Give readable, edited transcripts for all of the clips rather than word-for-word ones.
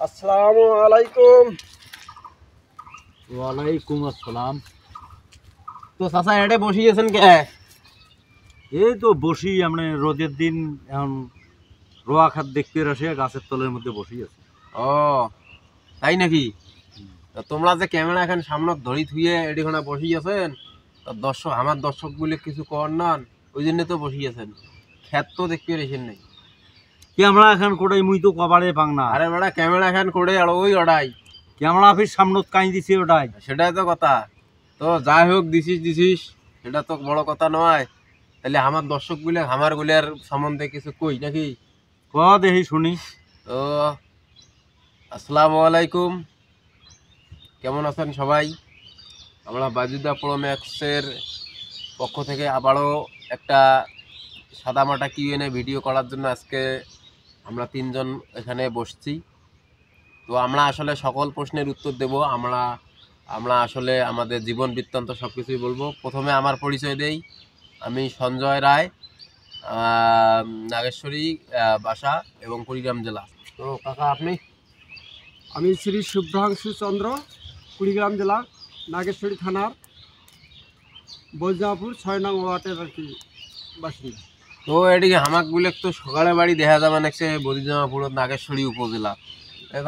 আসসালামু আলাইকুম। ওয়ালাইকুম আসসালাম। তো চাচা এডে বসিয়েছেন কে? এই তো বসি আমরা রোদের দিন এখন রোয়া খাত দেখতে আসে গাছের তলের মধ্যে বসি আছে। ও তাই নাকি? তো তোমরা যে ক্যামেরা এখন সামনে ধরি থুয়ে এডিখানে বসিয়েছেন, তো আমার দর্শক বলে কিছু কর না, ওই জন্য তো বসিয়েছেন। খ্যাত তো দেখতে রেখেন নাই। ক্যামেরা এখন কোটাই মুই তো কবারে পাং না। আরে বেড়া ক্যামেরা এখন করে আর ওই অড়াই ক্যামেরা ফির সামনত কাই দিছে ওটাই। সেটাই তো কথা। তো যাই হোক দিছিস সেটা তো বড় কথা নয়। তাহলে আমার দর্শক গুলো আমার গুলার সম্বন্ধে কিছু কই নাকি? ক দেখি শুনি। তো আসসালামু আলাইকুম, কেমন আছেন সবাই? আমরা বাজুদা প্রো ম্যাক্সের পক্ষ থেকে আবারও একটা সাদামাটা কিউএনএ ভিডিও করার জন্য আজকে আমরা তিনজন এখানে বসছি। তো আমরা আসলে সকল প্রশ্নের উত্তর দেব। আমরা আসলে আমাদের জীবন বৃত্তান্ত সব কিছুই বলবো। প্রথমে আমার পরিচয় দেই। আমি সঞ্জয় রায়, নাগেশ্বরী বাসা এবং কুড়িগ্রাম জেলা। তো কাকা আপনি? আমি শ্রী শুভ্রাংশু চন্দ্র, কুড়িগ্রাম জেলা নাগেশ্বরী থানার বৈজাপুর 6 নং ওয়ার্ডের আর কি বাসিন্দা। তো এদিকে হামাকগুলো তো সকালে বাড়ি দেখা যাবে নাকছে বদিজামাপুর নাগেশ্বরী উপজেলা,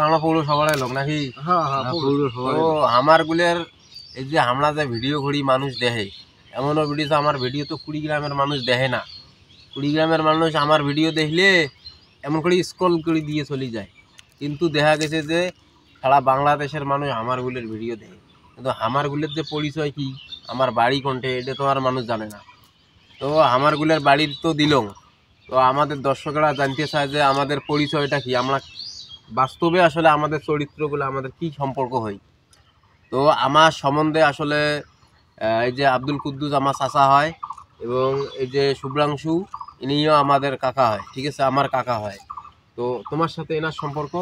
আমরা পৌরসভার লোক নাকি? হ্যাঁ হ্যাঁ তো আমার গুলের এই যে আমরা যে ভিডিও করি মানুষ দেখে, এমনও ভিডিও আমার ভিডিও তো কুড়িগ্রামের মানুষ দেখে না। কুড়িগ্রামের মানুষ আমার ভিডিও দেখলে এমন করে স্ক্রল করে দিয়ে চলে যায়, কিন্তু দেখা গেছে যে সারা বাংলাদেশের মানুষ আমার গুলের ভিডিও দেখে, কিন্তু আমার গুলের যে পরিচয় কি, আমার বাড়ি কোনটে, এটা তো আর মানুষ জানে না। তো আমার গুলের বাড়ির তো দিলং, তো আমাদের দর্শকরা জানতে চায় যে আমাদের পরিচয়টা কি, আমরা বাস্তবে আসলে আমাদের চরিত্রগুলো আমাদের কি সম্পর্ক হয়। তো আমার সম্বন্ধে আসলে এই যে আব্দুল কুদ্দুস আমার চাচা হয়, এবং এই যে শুভ্রাংশু ইনিও আমাদের কাকা হয়, ঠিক আছে, আমার কাকা হয়। তো তোমার সাথে এনার সম্পর্ক?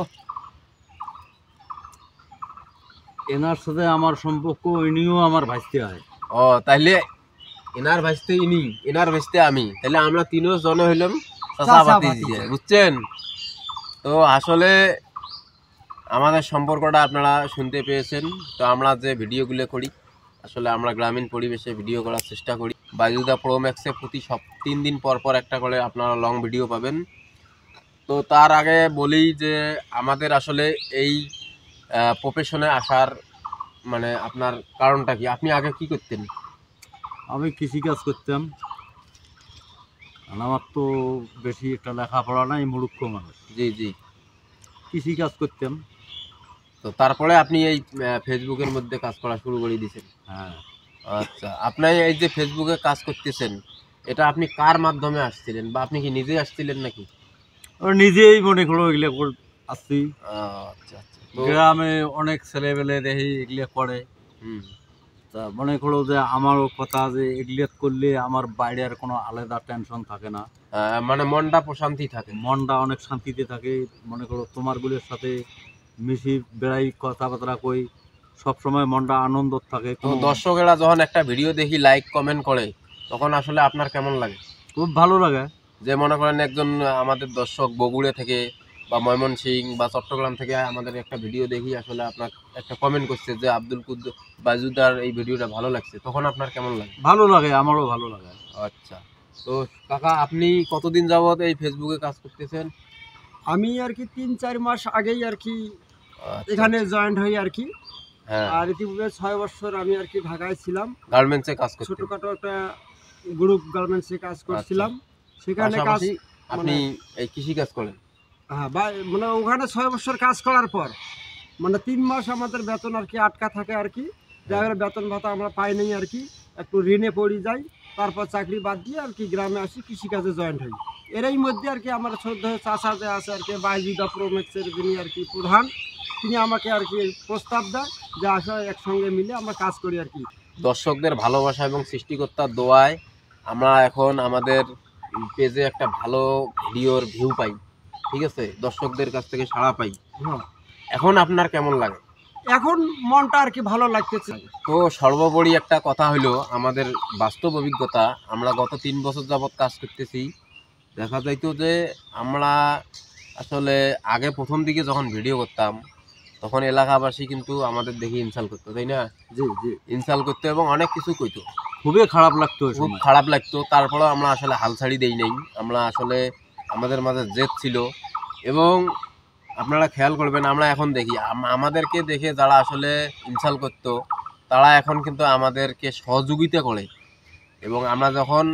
এনার সাথে আমার সম্পর্ক, ইনিও আমার ভাইস্তে হয়। ও তাইলে এনার ভাইস্তে ইনি, এনার ভাইস্তে আমি, তাহলে আমরা তিনও জন হইলাম চাচা ভাতিজা, বুঝছেন? তো আসলে আমাদের সম্পর্কটা আপনারা শুনতে পেয়েছেন। তো আমরা যে ভিডিওগুলো করি, আসলে আমরা গ্রামীণ পরিবেশে ভিডিও করার চেষ্টা করি। বাজুদা প্রো ম্যাক্সে প্রতি 3 দিন পর পর একটা করে আপনারা লং ভিডিও পাবেন। তো তার আগে বলি যে আমাদের আসলে এই প্রফেশনে আসার মানে আপনার কারণটা কি? আপনি আগে কি করতেন? আমি কৃষিকাজ করতাম। আমার তো বেশি একটা লেখাপড়া নাই, মূর্খ মানুষ। জি জি। কৃষিকাজ করতাম। তো তারপরে আপনি এই ফেসবুকের মধ্যে কাজ করা শুরু করে দিয়েছেন? হ্যাঁ। আচ্ছা, আপনি এই যে ফেসবুকে কাজ করতেছেন, এটা আপনি কার মাধ্যমে আসছিলেন, বা আপনি কি নিজে আসছিলেন নাকি? ও নিজেই মনে করো এগুলো আসছি। আচ্ছা আচ্ছা। গ্রামে অনেক ছেলেবেলে দেখি এগুলো করে। তা মনে করো যে আমারও কথা যে এগুলো করলে আমার বাইরে আর কোনো আলাদা টেনশন থাকে না, মানে মনটা প্রশান্তি থাকে, মনটা অনেক শান্তিতে থাকে। মনে করো তোমার গুলোর সাথে মিশি বেড়াই, কথাবার্তা কই, সবসময় মনটা আনন্দ থাকে। তো দর্শকেরা যখন একটা ভিডিও দেখি লাইক কমেন্ট করে, তখন আসলে আপনার কেমন লাগে? খুব ভালো লাগে। যে মনে করেন একজন আমাদের দর্শক বগুড়া থেকে বা ময়মনসিংহ বা চট্টগ্রাম থেকে আমাদের একটা ভিডিও দেখি, আসলে আপনার একটা কমেন্ট করছে যে আব্দুল কুদ্দুস বাজুদার এই ভিডিওটা ভালো লাগছে, তখন আপনার কেমন লাগে? ভালো লাগে, আমারও ভালো লাগে। আচ্ছা। তো কাকা আপনি কতদিন যাবত এই ফেসবুকে কাজ করতেছেন? আমি আর কি 3-4 মাস আগেই আর কি এখানে জয়েন্ট হই আর কি। হ্যাঁ। আর ইতিপূর্বে 6 বছর আমি আর কি ঢাকায় ছিলাম, গার্মেন্টসে কাজ করতেন? ছোটখাটো একটা গ্রুপ গার্মেন্টসে কাজ করছিলাম। সেখানে কাজ আপনি এই কৃষি কাজ করেন? হ্যাঁ, মানে ওখানে 6 বছর কাজ করার পর মানে 3 মাস আমাদের বেতন আর কি আটকা থাকে আর কি। যার বেতন ভাতা আমরা পাই নাই আর কি, একটু ঋণে পড়ে যাই। তারপর চাকরি বাদ দিয়ে আর কি গ্রামে আসি, কৃষিকাজে জয়েন্ট হই। এরই মধ্যে আর কি আমার শ্রদ্ধেয় চাচা যে আছে আর কি, বাজুদা প্রো ম্যাক্সের যিনি আর কি প্রধান, তিনি আমাকে আর কি প্রস্তাব দেয় যে আসা একসঙ্গে মিলে আমরা কাজ করি আর কি। দর্শকদের ভালোবাসা এবং সৃষ্টিকর্তার দোয়ায় আমরা এখন আমাদের পেজে একটা ভালো ভিডিওর ভিউ পাই, ঠিক আছে, দর্শকদের কাছ থেকে সাড়া পাই। এখন আপনার কেমন লাগে? এখন মনটা আর কি ভালো লাগতেছে। তো সর্বোপরি একটা কথা হলো, আমাদের বাস্তব অভিজ্ঞতা, আমরা গত 3 বছর যাবৎ কাজ করতেছি। দেখা যাইতো যে আমরা আসলে আগে প্রথম দিকে যখন ভিডিও করতাম তখন এলাকাবাসী কিন্তু আমাদের দেখে ইনসাল্ট করতো, তাই না? জি জি, ইনসাল্ট করতো এবং অনেক কিছু কইতো, খুবই খারাপ লাগতো ওই খুব সময়। খারাপ লাগতো। তারপরেও আমরা আসলে হাল ছাড়ি দেই নাই। আমরা আসলে আমাদের মাঝে জেদ ছিল। এবং আপনারা খেয়াল করবেন, আমরা এখন দেখি আমাদেরকে দেখে যারা আসলে ইনসাল্ট করতো তারা এখন কিন্তু আমাদেরকে সহযোগিতা করে। এবং আমরা যখন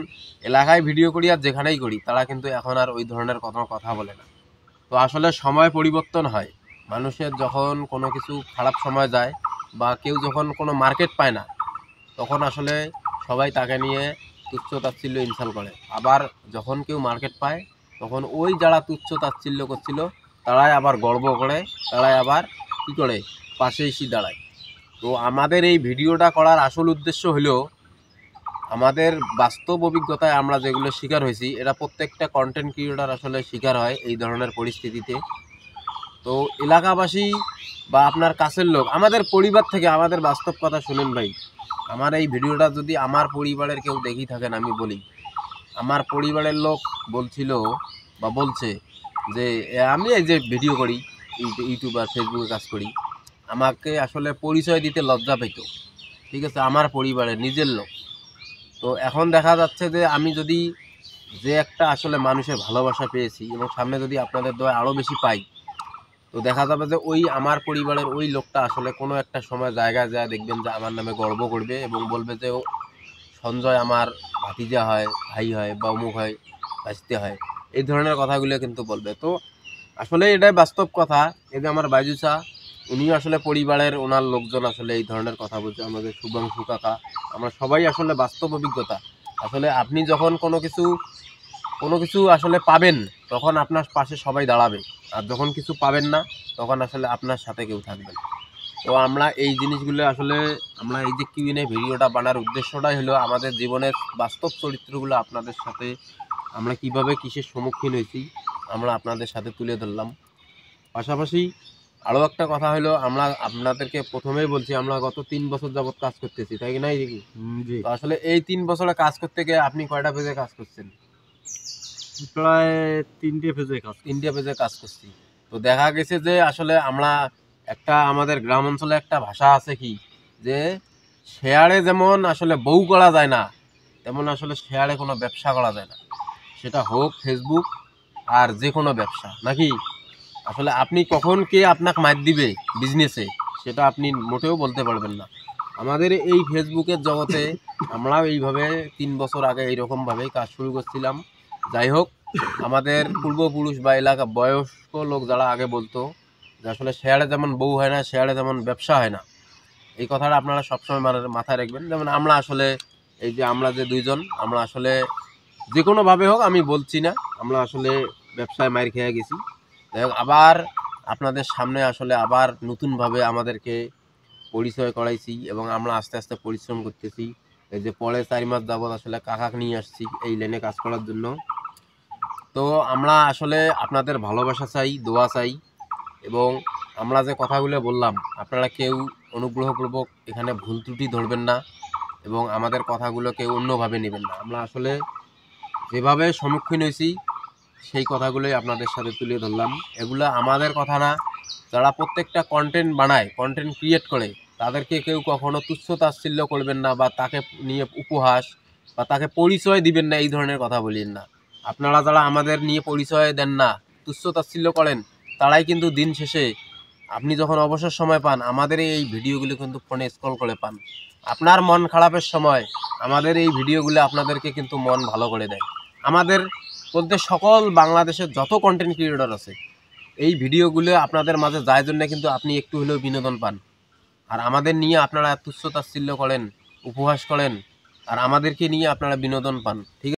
এলাকায় ভিডিও করি আর যেখানেই করি তারা কিন্তু এখন আর ওই ধরনের কোনো কথা বলে না। তো আসলে সময় পরিবর্তন হয়। মানুষের যখন কোনো কিছু খারাপ সময় যায় বা কেউ যখন কোনো মার্কেট পায় না তখন আসলে সবাই তাকে নিয়ে তুচ্ছ তাচ্ছিল্য ইনসাল্ট করে। আবার যখন কেউ মার্কেট পায় তখন ওই যারা তুচ্ছ তাচ্ছিল্য করছিল তারাই আবার গর্ব করে, তারাই আবার কী করে পাশে এসে দাঁড়ায়। তো আমাদের এই ভিডিওটা করার আসল উদ্দেশ্য হলো আমাদের বাস্তব অভিজ্ঞতায় আমরা যেগুলো শিকার হয়েছি, এটা প্রত্যেকটা কন্টেন্ট ক্রিয়েটর আসলে শিকার হয় এই ধরনের পরিস্থিতিতে। তো এলাকাবাসী বা আপনার কাছের লোক, আমাদের পরিবার থেকে আমাদের বাস্তব কথা শুনেন ভাই। আমার এই ভিডিওটা যদি আমার পরিবারের কেউ দেখি থাকেন, আমি বলি আমার পরিবারের লোক বলছিল বা বলছে যে আমি এই যে ভিডিও করি, ইউটিউব আর ফেসবুকে কাজ করি, আমাকে আসলে পরিচয় দিতে লজ্জা পেত। ঠিক আছে, আমার পরিবারের নিজের লোক। তো এখন দেখা যাচ্ছে যে আমি যদি যে একটা আসলে মানুষের ভালোবাসা পেয়েছি এবং সামনে যদি আপনাদের দয়া আরও বেশি পাই, তো দেখা যাবে যে ওই আমার পরিবারের ওই লোকটা আসলে কোনো একটা সময় জায়গায় যায় দেখবেন যে আমার নামে গর্ব করবে এবং বলবে যে সঞ্জয় আমার ভাতিজা হয়, ভাই হয় বা অমুক হয়, ভাসতে হয়, এই ধরনের কথাগুলো কিন্তু বলবে। তো আসলে এটাই বাস্তব কথা। এই যে আমার বাইজুসা, উনিও আসলে পরিবারের ওনার লোকজন আসলে এই ধরনের কথা বলছে। আমাদের শুভাংশু কাকা, আমরা সবাই আসলে বাস্তব অভিজ্ঞতা। আসলে আপনি যখন কোনো কিছু আসলে পাবেন তখন আপনার পাশে সবাই দাঁড়াবে, আর যখন কিছু পাবেন না তখন আসলে আপনার সাথে কেউ থাকবে না। তো আমরা এই জিনিসগুলো আসলে আমরা এই যে কিউএনএ ভিডিওটা বানার উদ্দেশ্যটাই হলো আমাদের জীবনের বাস্তব চরিত্রগুলো আপনাদের সাথে আমরা কিভাবে কিসের সম্মুখীন হয়েছি আমরা আপনাদের সাথে তুলে ধরলাম। পাশাপাশি আরও একটা কথা হলো, আমরা আপনাদেরকে প্রথমেই বলছি আমরা গত 3 বছর যাবৎ কাজ করতেছি, তাই কি নাই দেখি? জি, তো আসলে এই 3 বছরে কাজ করতে গিয়ে আপনি কয়টা পেজে কাজ করছেন? প্রায় 3টে পেজে কাজ। ইন্ডিয়া পেজে কাজ করছি। তো দেখা গেছে যে আসলে আমরা একটা আমাদের গ্রাম অঞ্চলে একটা ভাষা আছে কি, যে শেয়ারে যেমন আসলে বউ করা যায় না তেমন আসলে শেয়ারে কোনো ব্যবসা করা যায় না, সেটা হোক ফেসবুক আর যে কোনো ব্যবসা নাকি। আসলে আপনি কখন কে আপনাকে মার দিবে বিজনেসে সেটা আপনি মোটেও বলতে পারবেন না। আমাদের এই ফেসবুকের জগতে আমরাও এইভাবে 3 বছর আগে এইরকমভাবেই কাজ শুরু করছিলাম। যাই হোক, আমাদের পূর্বপুরুষ বা এলাকা বয়স্ক লোক যারা আগে বলতো যে আসলে শেয়ারে যেমন বউ হয় না, শেয়ারে যেমন ব্যবসা হয় না, এই কথাটা আপনারা সবসময় মাথায় রাখবেন। যেমন আমরা আসলে এই যে আমরা যে দুইজন, আমরা আসলে যে কোনোভাবে হোক, আমি বলছি না আমরা আসলে ব্যবসায় মার খেয়ে গেছি। যাই হোক, আবার আপনাদের সামনে আসলে আবার নতুনভাবে আমাদেরকে পরিচয় করাইছি এবং আমরা আস্তে আস্তে পরিশ্রম করতেছি। এই যে পরে 4 মাস যাবৎ আসলে কাকাকে নিয়ে আসছি এই লাইনে কাজ করার জন্য। তো আমরা আসলে আপনাদের ভালোবাসা চাই, দোয়া চাই, এবং আমরা যে কথাগুলো বললাম আপনারা কেউ অনুগ্রহপূর্বক এখানে ভুল ত্রুটি ধরবেন না এবং আমাদের কথাগুলো কেউ অন্যভাবে নেবেন না। আমরা আসলে যেভাবে সম্মুখীন হয়েছি সেই কথাগুলোই আপনাদের সাথে তুলে ধরলাম। এগুলো আমাদের কথা না, যারা প্রত্যেকটা কন্টেন্ট বানায়, কন্টেন্ট ক্রিয়েট করে, তাদেরকে কেউ কখনো তুচ্ছ তাচ্ছিল্য করবেন না বা তাকে নিয়ে উপহাস বা তাকে পরিচয় দিবেন না, এই ধরনের কথা বলিন না। আপনারা যারা আমাদের নিয়ে পরিচয় দেন না, তুচ্ছ তাচ্ছিল্য করেন, তারাই কিন্তু দিন শেষে আপনি যখন অবসর সময় পান আমাদের এই ভিডিওগুলো কিন্তু ফোনে স্ক্রল করে পান। আপনার মন খারাপের সময় আমাদের এই ভিডিওগুলো আপনাদেরকে কিন্তু মন ভালো করে দেয়। আমাদের বলতে সকল বাংলাদেশের যত কন্টেন্ট ক্রিয়েটর আছে এই ভিডিওগুলো আপনাদের মাঝে যায় জন্য কিন্তু আপনি একটু হলেও বিনোদন পান। আর আমাদের নিয়ে আপনারা তুচ্ছ তাচ্ছিল্য করেন, উপহাস করেন, আর আমাদেরকে নিয়ে আপনারা বিনোদন পান। ঠিক